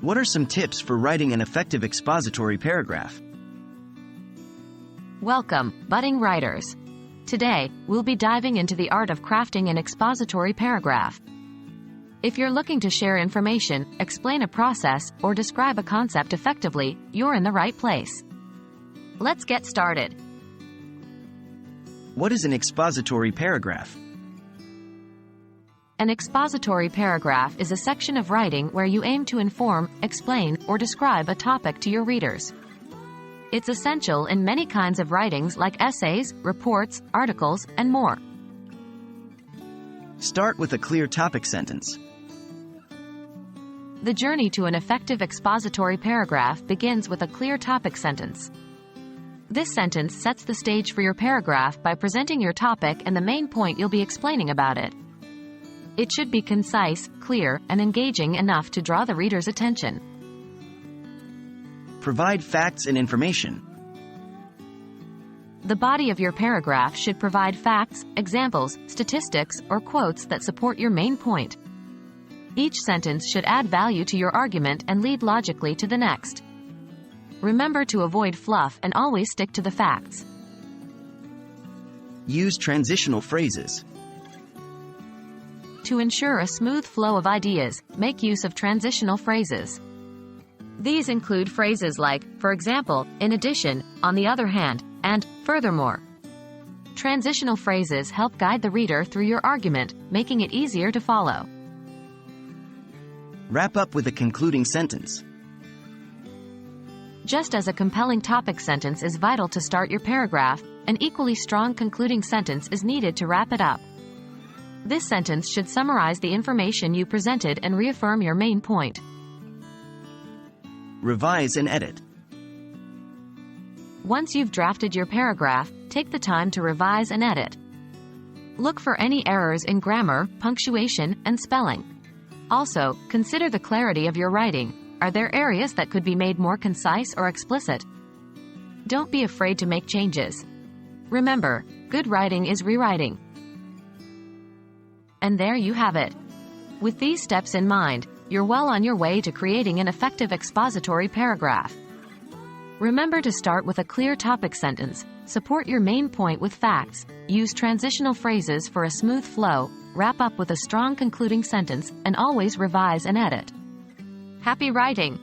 What are some tips for writing an effective expository paragraph? Welcome, budding writers. Today, we'll be diving into the art of crafting an expository paragraph. If you're looking to share information, explain a process, or describe a concept effectively, you're in the right place. Let's get started. What is an expository paragraph? An expository paragraph is a section of writing where you aim to inform, explain, or describe a topic to your readers. It's essential in many kinds of writings like essays, reports, articles, and more. Start with a clear topic sentence. The journey to an effective expository paragraph begins with a clear topic sentence. This sentence sets the stage for your paragraph by presenting your topic and the main point you'll be explaining about it. It should be concise, clear, and engaging enough to draw the reader's attention. Provide facts and information. The body of your paragraph should provide facts, examples, statistics, or quotes that support your main point. Each sentence should add value to your argument and lead logically to the next. Remember to avoid fluff and always stick to the facts. Use transitional phrases. To ensure a smooth flow of ideas, make use of transitional phrases. These include phrases like, for example, in addition, on the other hand, and furthermore. Transitional phrases help guide the reader through your argument, making it easier to follow. Wrap up with a concluding sentence. Just as a compelling topic sentence is vital to start your paragraph, an equally strong concluding sentence is needed to wrap it up. This sentence should summarize the information you presented and reaffirm your main point. Revise and edit. Once you've drafted your paragraph, take the time to revise and edit. Look for any errors in grammar, punctuation, and spelling. Also, consider the clarity of your writing. Are there areas that could be made more concise or explicit? Don't be afraid to make changes. Remember, good writing is rewriting. And there you have it. With these steps in mind, you're well on your way to creating an effective expository paragraph. Remember to start with a clear topic sentence, support your main point with facts, use transitional phrases for a smooth flow, wrap up with a strong concluding sentence, and always revise and edit. Happy writing!